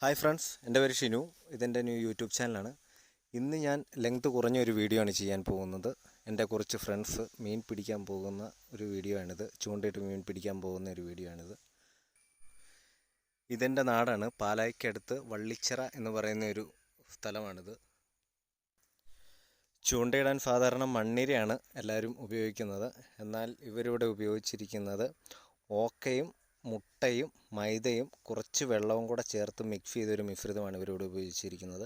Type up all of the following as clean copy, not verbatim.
Hi friends, എൻ്റെ പേര് ഷിനു. ഇതെൻ്റെ ന്യൂ യൂട്യൂബ് ചാനലാണ്. ഇന്ന് ഞാൻ ലെങ്ത് കുറഞ്ഞൊരു വീഡിയോ ആണ് ചെയ്യാൻ പോകുന്നത്. എൻ്റെ കുറച്ച് ഫ്രണ്ട്സ് മീൻ പിടിക്കാൻ പോകുന്ന ഒരു വീഡിയോ ആണിത്. ചൂണ്ടയിട്ട് മീൻ പിടിക്കാൻ പോകുന്ന ഒരു വീഡിയോ ആണിത്. ഇതെൻ്റെ നാടാണ്. പാലായ്ക്കടുത്ത് വള്ളിച്ചിറ എന്ന് പറയുന്ന ഒരു സ്ഥലമാണിത്. ചൂണ്ടയിടാൻ സാധാരണ മണ്ണിരയാണ് എല്ലാവരും ഉപയോഗിക്കുന്നത്. എന്നാൽ ഇവരിവിടെ ഉപയോഗിച്ചിരിക്കുന്നത് ഓക്കയും മുട്ടയും മൈദയും കുറച്ച് വെള്ളവും കൂടെ ചേർത്ത് മിക്സ് ചെയ്തൊരു മിശ്രിതമാണ് ഇവരിവിടെ ഉപയോഗിച്ചിരിക്കുന്നത്.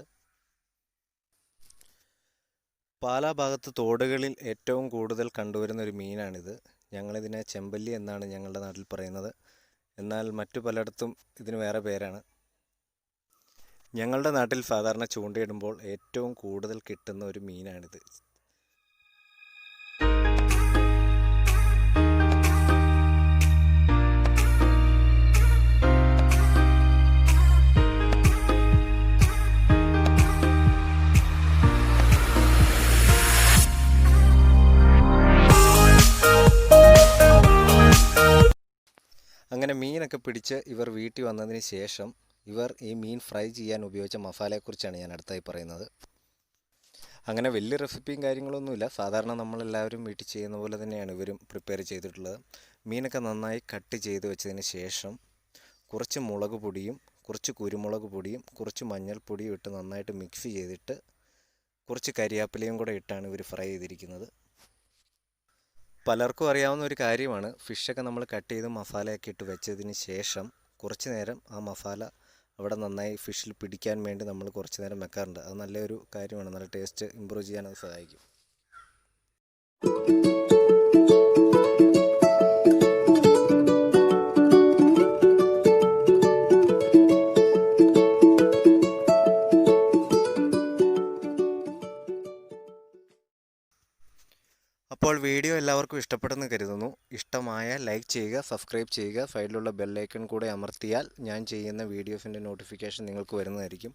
പാലാ ഭാഗത്ത് തോടുകളിൽ ഏറ്റവും കൂടുതൽ കണ്ടുവരുന്ന ഒരു മീനാണിത്. ഞങ്ങളിതിനെ ചെമ്പല്ലി എന്നാണ് ഞങ്ങളുടെ നാട്ടിൽ പറയുന്നത്. എന്നാൽ മറ്റു പലയിടത്തും ഇതിന് വേറെ പേരാണ്. ഞങ്ങളുടെ നാട്ടിൽ സാധാരണ ചൂണ്ടയിടുമ്പോൾ ഏറ്റവും കൂടുതൽ കിട്ടുന്ന ഒരു മീനാണിത്. അങ്ങനെ മീനൊക്കെ പിടിച്ച് ഇവർ വീട്ടിൽ വന്നതിന് ശേഷം ഇവർ ഈ മീൻ ഫ്രൈ ചെയ്യാൻ ഉപയോഗിച്ച മസാലയെക്കുറിച്ചാണ് ഞാൻ അടുത്തായി പറയുന്നത്. അങ്ങനെ വലിയ റെസിപ്പിയും കാര്യങ്ങളൊന്നുമില്ല. സാധാരണ നമ്മളെല്ലാവരും വീട്ടിൽ ചെയ്യുന്ന പോലെ തന്നെയാണ് ഇവരും പ്രിപ്പയർ ചെയ്തിട്ടുള്ളത്. മീനൊക്കെ നന്നായി കട്ട് ചെയ്ത് വെച്ചതിന് ശേഷം കുറച്ച് മുളക് പൊടിയും കുറച്ച് കുരുമുളക് പൊടിയും കുറച്ച് മഞ്ഞൾപ്പൊടിയും ഇട്ട് നന്നായിട്ട് മിക്സ് ചെയ്തിട്ട് കുറച്ച് കരിയാപ്പിലയും കൂടെ ഇട്ടാണ് ഇവർ ഫ്രൈ ചെയ്തിരിക്കുന്നത്. പലർക്കും അറിയാവുന്ന ഒരു കാര്യമാണ്, ഫിഷൊക്കെ നമ്മൾ കട്ട് ചെയ്ത് മസാലയൊക്കെ ഇട്ട് വെച്ചതിന് ശേഷം കുറച്ച് നേരം ആ മസാല അവിടെ നന്നായി ഫിഷിൽ പിടിക്കാൻ വേണ്ടി നമ്മൾ കുറച്ച് നേരം വെക്കാറുണ്ട്. അത് നല്ലൊരു കാര്യമാണ്. നല്ല ടേസ്റ്റ് ഇമ്പ്രൂവ് ചെയ്യാൻ അത് സഹായിക്കും. അപ്പോൾ വീഡിയോ എല്ലാവർക്കും ഇഷ്ടപ്പെടുമെന്ന് കരുതുന്നു. ഇഷ്ടമായ ലൈക്ക് ചെയ്യുക, സബ്സ്ക്രൈബ് ചെയ്യുക. സൈഡിലുള്ള ബെല്ലൈക്കൺ കൂടെ അമർത്തിയാൽ ഞാൻ ചെയ്യുന്ന വീഡിയോസിൻ്റെ നോട്ടിഫിക്കേഷൻ നിങ്ങൾക്ക് വരുന്നതായിരിക്കും.